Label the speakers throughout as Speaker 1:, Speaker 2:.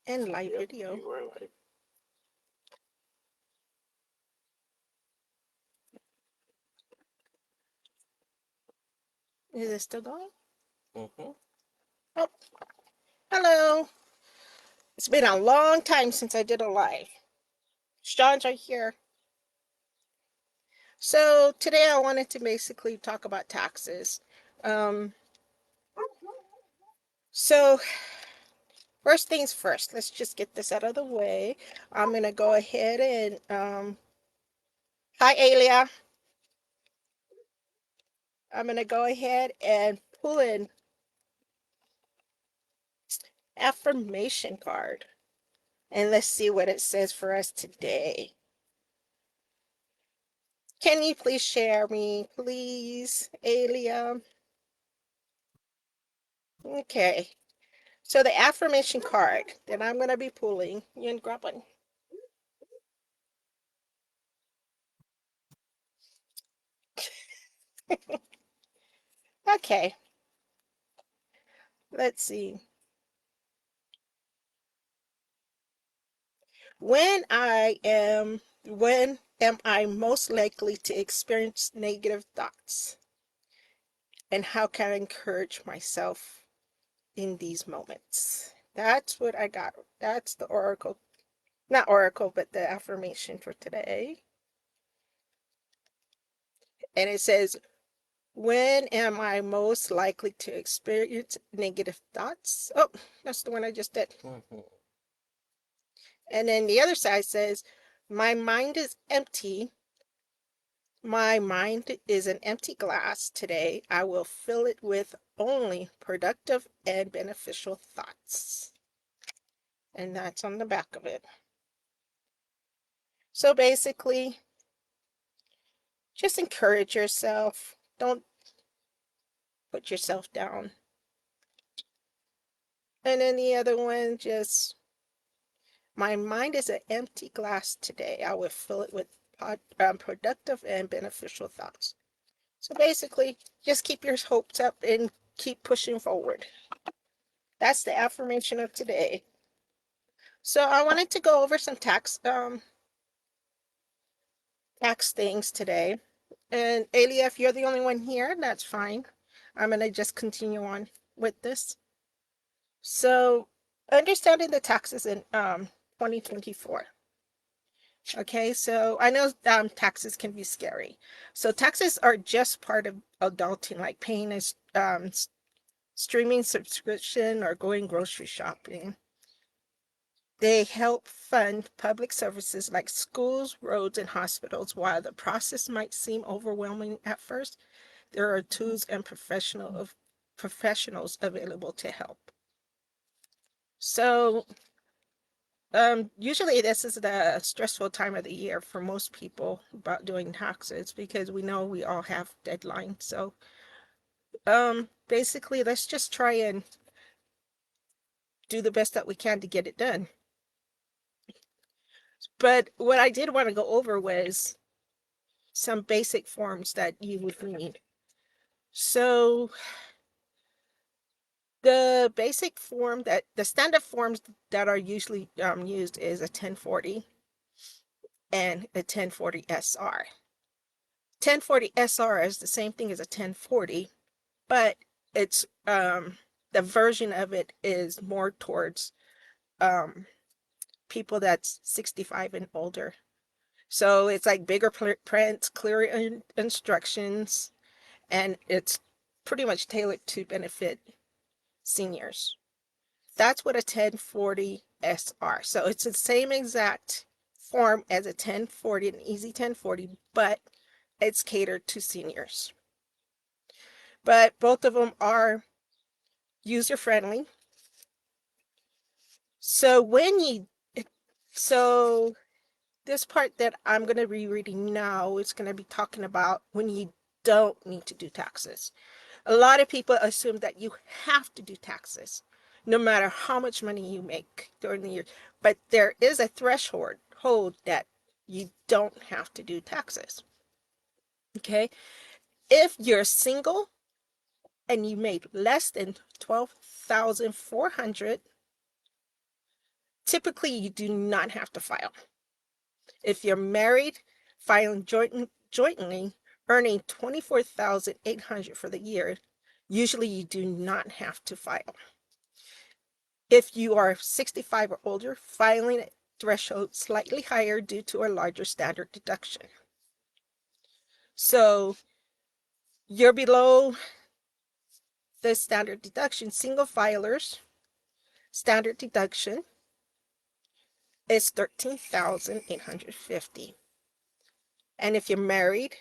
Speaker 1: And live
Speaker 2: Yep,
Speaker 1: video.
Speaker 2: you are live.
Speaker 1: Is it still going?
Speaker 2: Mm-hmm.
Speaker 1: Oh, hello. It's been a long time since I did a live. Sean's right here. So today I wanted to basically talk about taxes. Um, so first things first, let's just get this out of the way. I'm gonna go ahead and hi Alia. I'm gonna go ahead and pull in affirmation card and let's see what it says for us today. Can you please share me, please, Alia? Okay. So the affirmation card that I'm going to be pulling, you can grab one. Okay, let's see. When am I most likely to experience negative thoughts? And how can I encourage myself in these moments? That's what I got. That's the oracle, not oracle, but the affirmation for today. And it says, when am I most likely to experience negative thoughts? Oh, that's the one I just did.
Speaker 2: Mm-hmm.
Speaker 1: And then the other side says, my mind is empty. My mind is an empty glass today. I will fill it with only productive and beneficial thoughts. And that's on the back of it. So basically, just encourage yourself. Don't put yourself down. And then the other one, just my mind is an empty glass today. I will fill it with productive and beneficial thoughts. So basically, just keep your hopes up and keep pushing forward. That's the affirmation of today. So I wanted to go over some tax things today. And Alia, if you're the only one here, that's fine. I'm gonna just continue on with this. So understanding the taxes in 2024. Okay, so I know taxes can be scary. So taxes are just part of adulting, like paying a streaming subscription or going grocery shopping. They help fund public services like schools, roads, and hospitals. While the process might seem overwhelming at first, there are tools and professionals available to help. So, usually this is the stressful time of the year for most people about doing taxes because we know we all have deadlines. So, basically, let's just try and do the best that we can to get it done. But what I did want to go over was some basic forms that you would need. So the standard forms that are usually used is a 1040 and a 1040 SR. 1040 SR is the same thing as a 1040, but it's the version of it is more towards um, people that's 65 and older. So it's like bigger print, clearer instructions, and it's pretty much tailored to benefit seniors. That's what a 1040 SR. So it's the same exact form as a 1040, an easy 1040, but it's catered to seniors. But both of them are user friendly. So when you so this part that I'm going to be reading now is going to be talking about when you don't need to do taxes. A lot of people assume that you have to do taxes no matter how much money you make during the year. But there is a threshold hold that you don't have to do taxes. Okay? If you're single and you made less than 12,400, typically you do not have to file. If you're married, filing jointly, earning $24,800 for the year, usually you do not have to file. If you are 65 or older, filing threshold slightly higher due to a larger standard deduction. So you're below the standard deduction. Single filers, standard deduction is $13,850. And if you're married,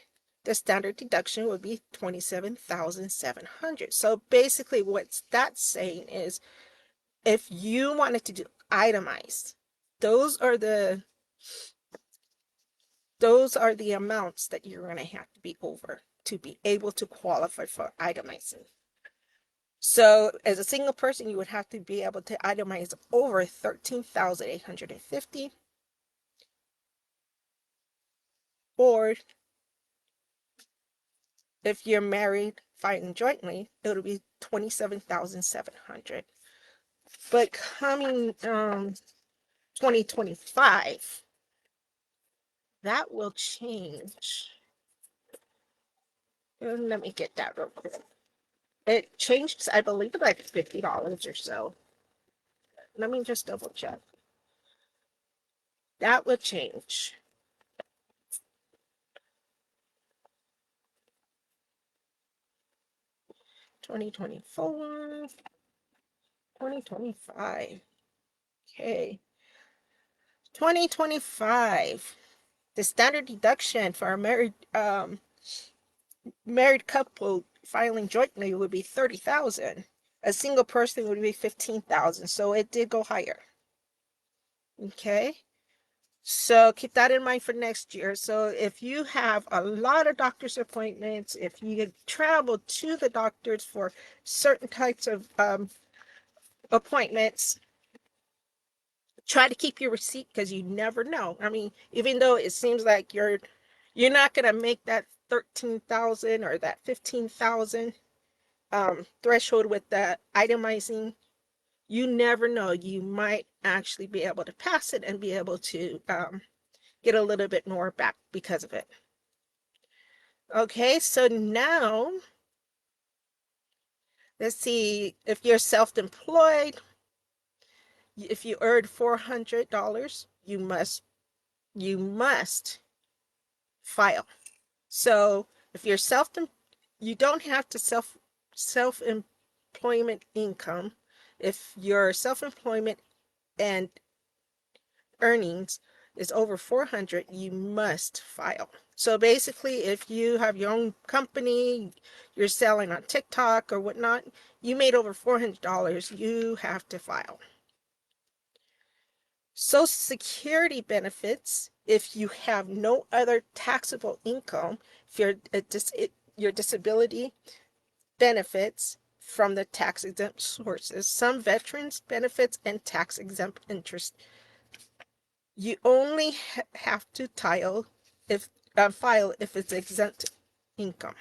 Speaker 1: the standard deduction would be $27,700. So basically what that's saying is if you wanted to do itemized, those are the amounts that you're going to have to be over to be able to qualify for itemizing. So as a single person, you would have to be able to itemize over $13,850, or if you're married filing jointly, it'll be $27,700. But coming 2025, that will change. Let me get that real quick. It changed, I believe, like $50 or so. Let me just double check. That will change. 2024, 2025. Okay. 2025. The standard deduction for a married couple filing jointly would be $30,000. A single person would be $15,000. So it did go higher. Okay. So keep that in mind for next year. So if you have a lot of doctor's appointments, if you travel to the doctors for certain types of appointments, try to keep your receipt because you never know. I mean, even though it seems like you're not gonna make that 13,000 or that 15,000 threshold with the itemizing, you never know. You might actually be able to pass it and be able to get a little bit more back because of it. Okay, so now let's see, if you're self-employed, if you earned $400, you must file. So if you're you don't have to self-employment income. If your self-employment and earnings is over 400, you must file. So basically, if you have your own company, you're selling on TikTok or whatnot, you made over $400, you have to file. Social Security benefits, if you have no other taxable income, if your disability benefits from the tax exempt sources, some veterans benefits and tax exempt interest, you only have to file if it's exempt income.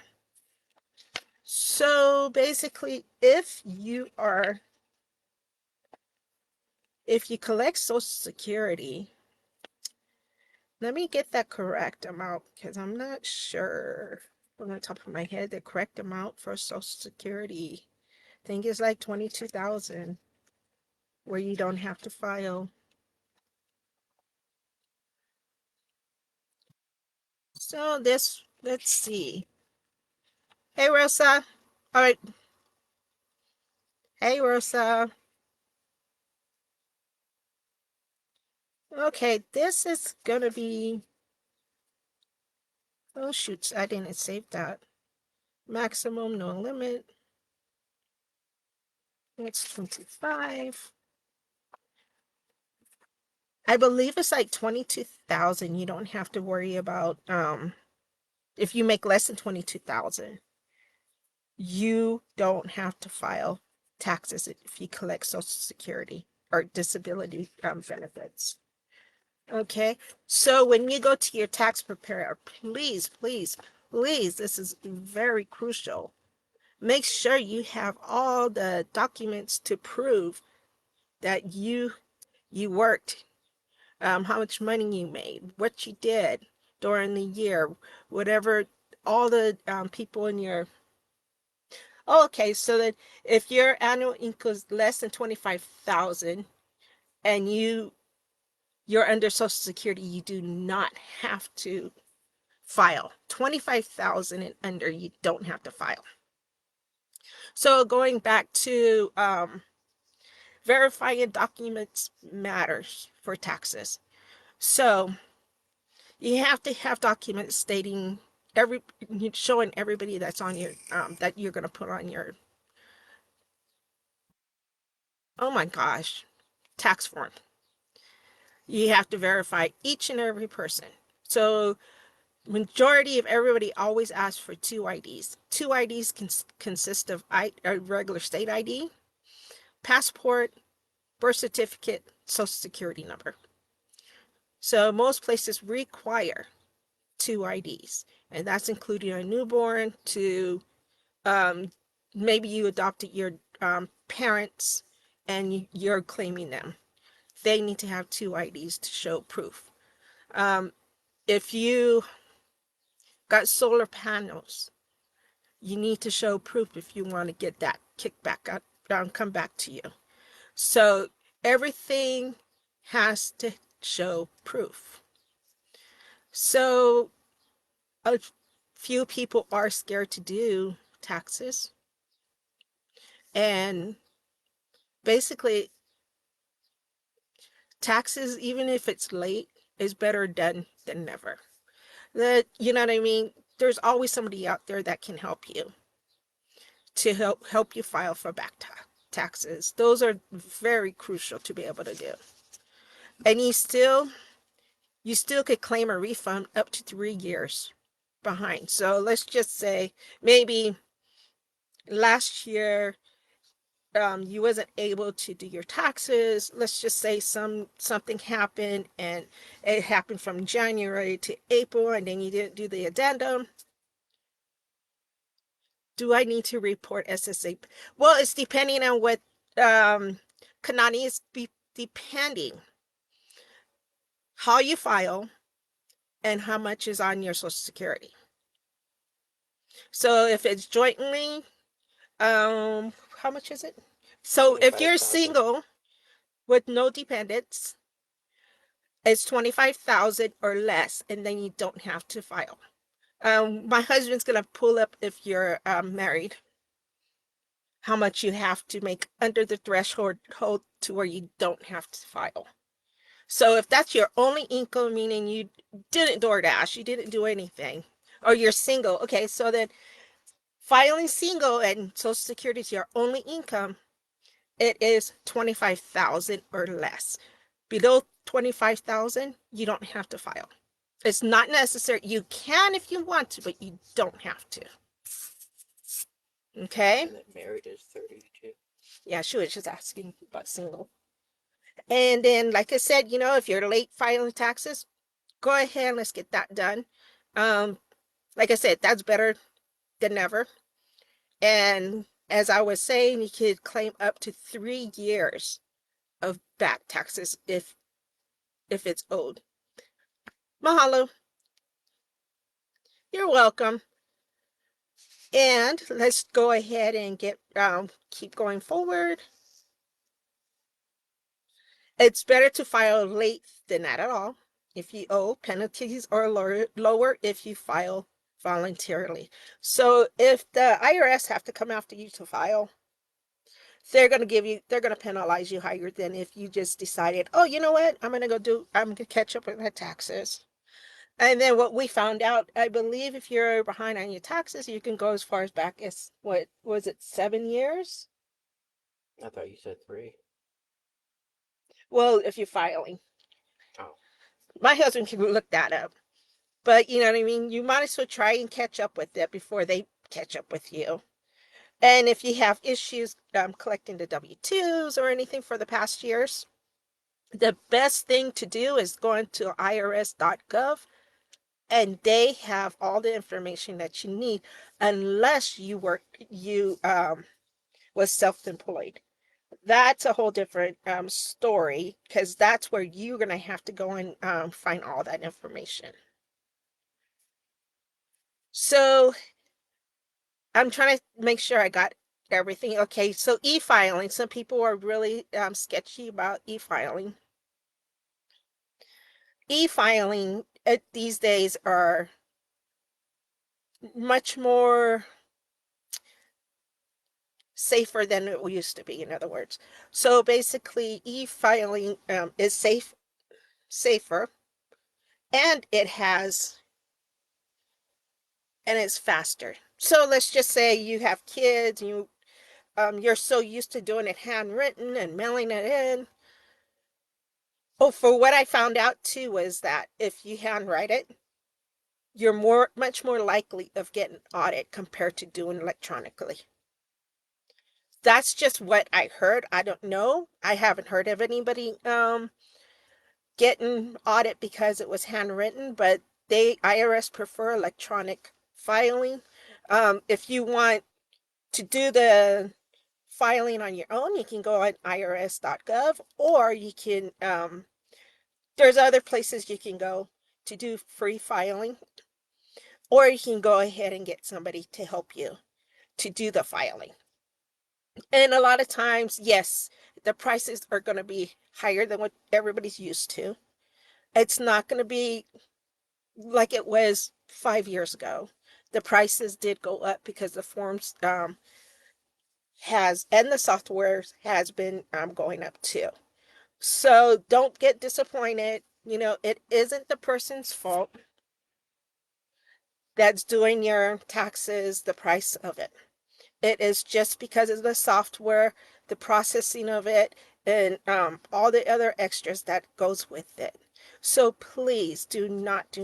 Speaker 1: So basically, if you collect Social Security, let me get that correct amount because I'm not sure from the top of my head the correct amount for Social Security. I think it's like 22,000 where you don't have to file. So let's see. Hey Rosa. All right. Hey Rosa. Okay, this is gonna be, oh shoots, I didn't save that. Maximum, no limit. It's 25. I believe it's like 22,000. You don't have to worry about if you make less than 22,000, you don't have to file taxes if you collect Social Security or disability benefits. Okay, so when you go to your tax preparer, please, please, please, this is very crucial. Make sure you have all the documents to prove that you worked, how much money you made, what you did during the year, whatever, all the people in your. Oh, okay, so that if your annual income is less than 25,000 and you're under Social Security, you do not have to file. 25,000 and under, you don't have to file. So going back to verifying documents matters for taxes. So you have to have documents stating every showing everybody that's on your that you're going to put on your, oh my gosh, tax form. You have to verify each and every person. So majority of everybody always asks for two IDs. Two IDs consist of a regular state ID, passport, birth certificate, social security number. So most places require two IDs, and that's including a newborn to um, maybe you adopted your parents and you're claiming them. They need to have two IDs to show proof. If you got solar panels, you need to show proof if you want to get that kickback out, come back to you. So everything has to show proof. So a few people are scared to do taxes. And basically, taxes, even if it's late, is better done than never. You know what I mean? There's always somebody out there that can help you to help you file for back taxes. Those are very crucial to be able to do. And you still could claim a refund up to 3 years behind. So let's just say maybe last year you wasn't able to do your taxes. Let's just say something happened and it happened from January to April and then you didn't do the addendum. Do I need to report SSA? Well, it's depending on what Kanani is depending how you file and how much is on your Social Security. So if it's jointly, how much is it? So if you're single with no dependents, it's 25,000 or less, and then you don't have to file. My husband's gonna pull up if you're married, how much you have to make under the threshold to where you don't have to file. So if that's your only income, meaning you didn't DoorDash, you didn't do anything, or you're single, okay, so then filing single and Social Security is your only income, it is 25,000 or less. Below 25,000, you don't have to file. It's not necessary. You can if you want to, but you don't have to. Okay?
Speaker 2: And that married is 32.
Speaker 1: Yeah, she was just asking about single. And then, like I said, if you're late filing taxes, go ahead, let's get that done. Like I said, that's better than never. And as I was saying, you could claim up to 3 years of back taxes if it's owed. Mahalo. You're welcome. And let's go ahead and keep going forward. It's better to file late than not at all. If you owe, penalties are lower if you file voluntarily. So if the IRS have to come after you to file, they're going to penalize you higher than if you just decided, oh, you know what, I'm going to catch up with my taxes. And then what we found out, I believe if you're behind on your taxes, you can go as far as back as, what was it, 7 years?
Speaker 2: I thought you said 3.
Speaker 1: Well, if you're filing.
Speaker 2: Oh.
Speaker 1: My husband can look that up. But you know what I mean? You might as well try and catch up with it before they catch up with you. And if you have issues collecting the W-2s or anything for the past years, the best thing to do is go into irs.gov and they have all the information that you need unless you was self-employed. That's a whole different story because that's where you're going to have to go and find all that information. So I'm trying to make sure I got everything. Okay, so e-filing. Some people are really sketchy about e-filing. E-filing these days are much more safer than it used to be, in other words. So basically, e-filing is safer, and it's faster. So let's just say you have kids, you're so used to doing it handwritten and mailing it in. Oh, for what I found out too was that if you handwrite it, you're much more likely of getting audit compared to doing electronically. That's just what I heard. I don't know. I haven't heard of anybody getting audit because it was handwritten, but IRS prefer electronic filing. If you want to do the filing on your own, you can go on irs.gov, or you can there's other places you can go to do free filing, or you can go ahead and get somebody to help you to do the filing. And a lot of times, yes, the prices are going to be higher than what everybody's used to. It's not going to be like it was 5 years ago. The prices did go up because the forms has and the software has been going up too. So don't get disappointed. It isn't the person's fault that's doing your taxes, the price of it. It is just because of the software, the processing of it, and all the other extras that goes with it. So please do not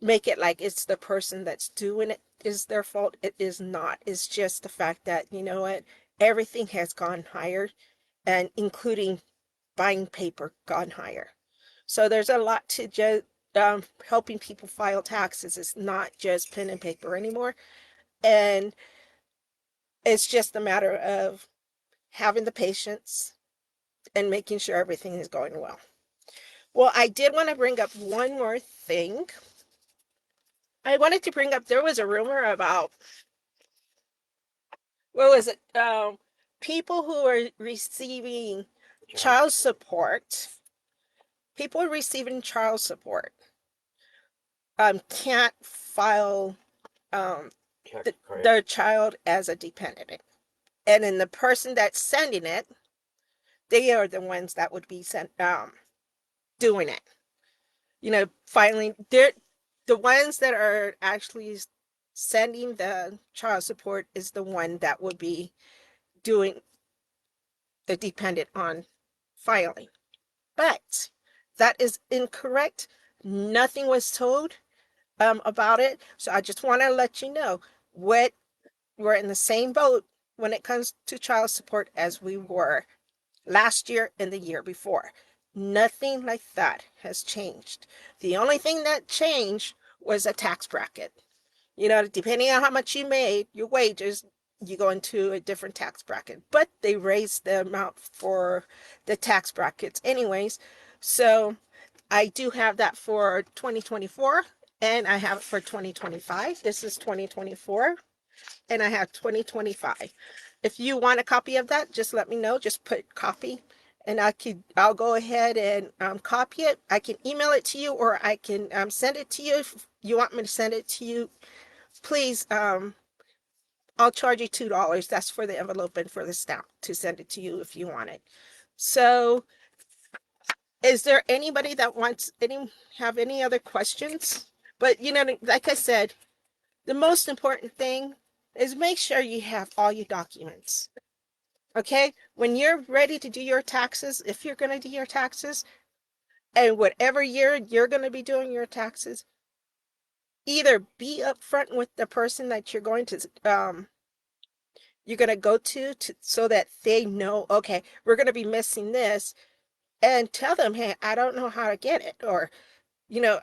Speaker 1: make it like it's the person that's doing it is their fault. It is not. It's just the fact that, you know what, everything has gone higher, and including buying paper gone higher. So there's a lot to just helping people file taxes. It's not just pen and paper anymore. And it's just a matter of having the patience and making sure everything is going well. Well, I did want to bring up one more thing. I wanted to bring up there was a rumor about what was it? People who are receiving
Speaker 2: Child
Speaker 1: child
Speaker 2: support.
Speaker 1: support, people receiving child support can't file um,
Speaker 2: Tax credit.
Speaker 1: their child as a dependent. And then the person that's sending it, they are the ones that would be doing it. Filing the ones that are actually sending the child support is the one that would be doing the dependent on filing. But that is incorrect. Nothing was told about it. So I just want to let you know what we're in the same boat when it comes to child support as we were last year and the year before. Nothing like that has changed. The only thing that changed was a tax bracket. Depending on how much you made, your wages, you go into a different tax bracket. But they raised the amount for the tax brackets anyways. So I do have that for 2024, and I have it for 2025. This is 2024, and I have 2025. If you want a copy of that, just let me know. Just put copy, and I'll go ahead and copy it. I can email it to you, or I can send it to you. If you want me to send it to you, please, I'll charge you $2. That's for the envelope and for the stamp to send it to you if you want it. So, is there anybody that have any other questions? But like I said, the most important thing is make sure you have all your documents. Okay? When you're ready to do your taxes, if you're going to do your taxes, and whatever year you're going to be doing your taxes, either be upfront with the person that you're going to go to so that they know, okay, we're going to be missing this, and tell them, hey, I don't know how to get it, or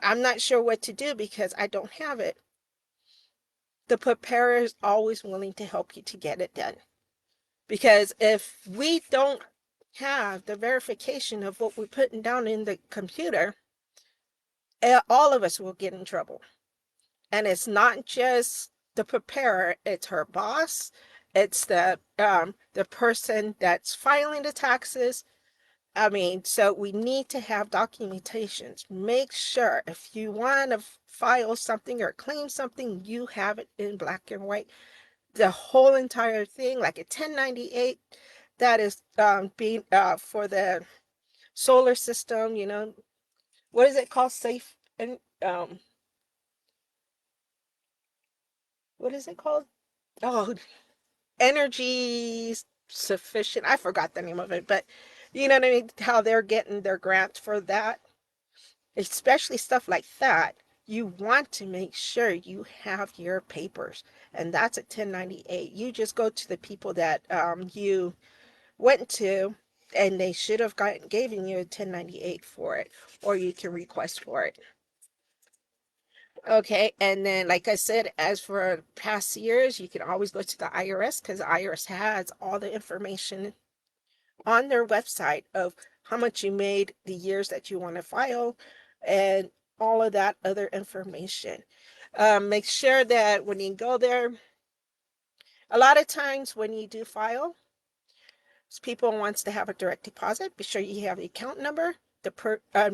Speaker 1: I'm not sure what to do because I don't have it. The preparer is always willing to help you to get it done. Because if we don't have the verification of what we're putting down in the computer, all of us will get in trouble. And it's not just the preparer, it's her boss, it's the person that's filing the taxes. I mean, so we need to have documentations. Make sure if you want to file something or claim something, you have it in black and white. The whole entire thing, like a 1098, that is being for the solar system, what is it called? Safe and what is it called? Oh, energy sufficient. I forgot the name of it, but you know what I mean? How they're getting their grants for that, especially stuff like that. You want to make sure you have your papers, and that's a 1098. You just go to the people that you went to, and they should have given you a 1098 for it, or you can request for it. Okay, and then like I said, as for past years, you can always go to the IRS because the IRS has all the information on their website of how much you made, the years that you want to file, and all of that other information. Make sure that when you go there, a lot of times when you do file, people wants to have a direct deposit. Be sure you have the account number,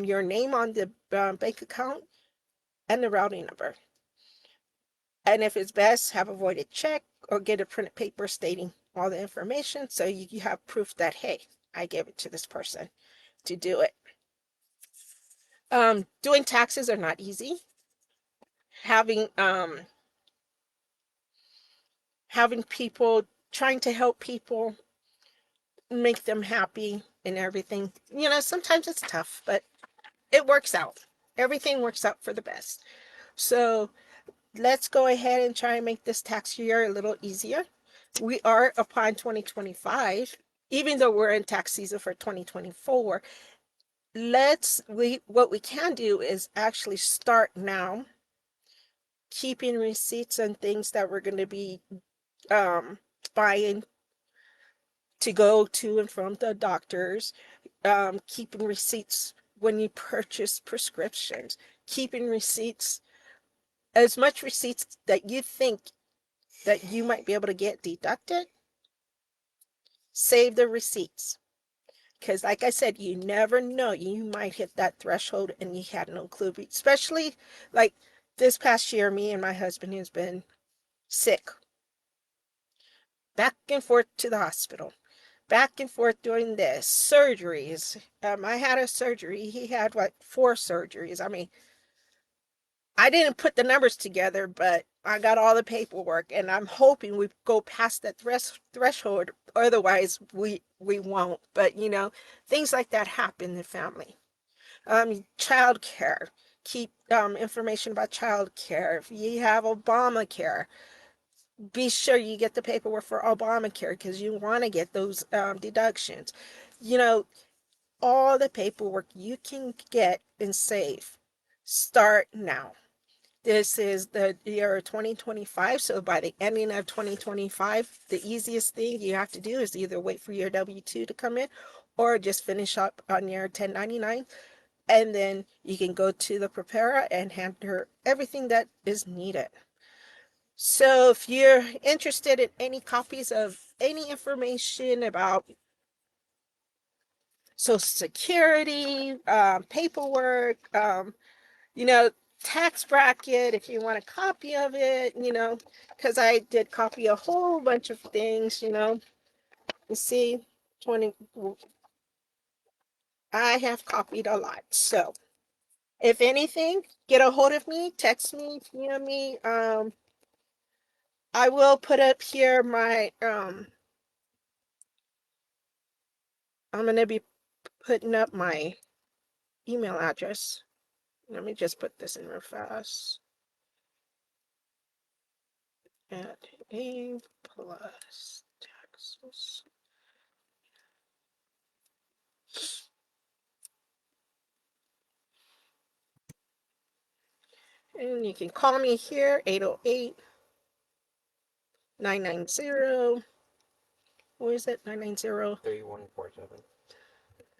Speaker 1: your name on the bank account, and the routing number. And if it's best, have a voided check or get a printed paper stating all the information so you have proof that, hey, I gave it to this person to do it. Doing taxes are not easy. Having people, trying to help people, make them happy and everything. Sometimes it's tough, but it works out. Everything works out for the best. So let's go ahead and try and make this tax year a little easier. We are upon 2025, even though we're in tax season for 2024. What we can do is actually start now keeping receipts and things that we're going to be buying to go to and from the doctors, keeping receipts when you purchase prescriptions, keeping receipts, as much receipts that you think that you might be able to get deducted, save the receipts. Because like I said, you never know. You might hit that threshold and you had no clue. Especially like this past year, me and my husband has been sick, back and forth to the hospital, back and forth doing this, surgeries. I had a surgery. He had like 4 surgeries. I mean, I didn't put the numbers together, but I got all the paperwork, and I'm hoping we go past that threshold. Otherwise, we won't. But things like that happen in the family. Child care. Keep information about child care. If you have Obamacare, be sure you get the paperwork for Obamacare because you want to get those deductions. You know, all the paperwork you can get and save. Start now. This is the year 2025, so by the ending of 2025, the easiest thing you have to do is either wait for your W-2 to come in or just finish up on your 1099, and then you can go to the preparer and hand her everything that is needed. So if you're interested in any copies of any information about Social Security, paperwork, you know, tax bracket, if you want a copy of it, because I did copy a whole bunch of things, you see, 20, I have copied a lot. So if anything, get a hold of me, text me, email me. I will put up here I'm going to be putting up my email address. Let me just put this in real fast. At A plus taxes. And you can call me here, 808-990-1019. What is it? 990
Speaker 2: 3147.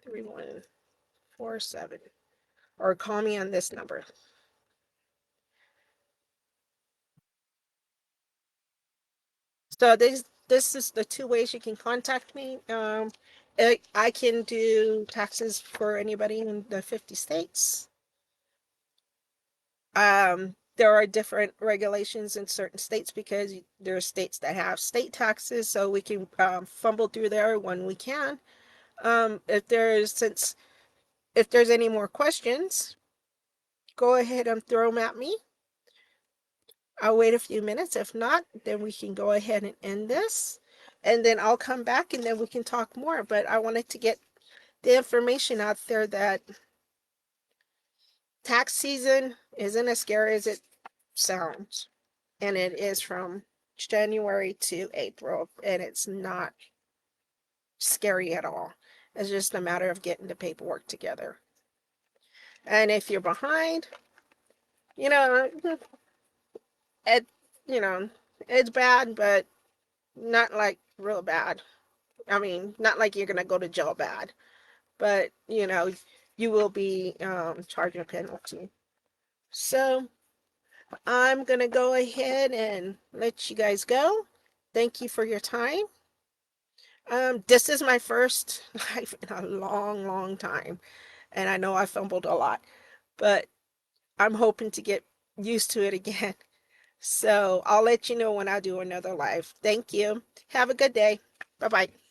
Speaker 1: 3147. Or call me on this number. So this is the two ways you can contact me. I can do taxes for anybody in the 50 states. There are different regulations in certain states because there are states that have state taxes, so we can fumble through there when we can. If there's any more questions, go ahead and throw them at me. I'll wait a few minutes. If not, then we can go ahead and end this. And then I'll come back and then we can talk more. But I wanted to get the information out there that tax season isn't as scary as it sounds. And it is from January to April. And it's not scary at all. It's just a matter of getting the paperwork together. And if you're behind, you know, it, you know, it's bad, but not like real bad. I mean, not like you're gonna go to jail bad, but you will be charging a penalty. So I'm gonna go ahead and let you guys go. Thank you for your time. This is my first live in a long, long time, and I know I fumbled a lot, but I'm hoping to get used to it again. So I'll let you know when I do another live. Thank you. Have a good day. Bye bye.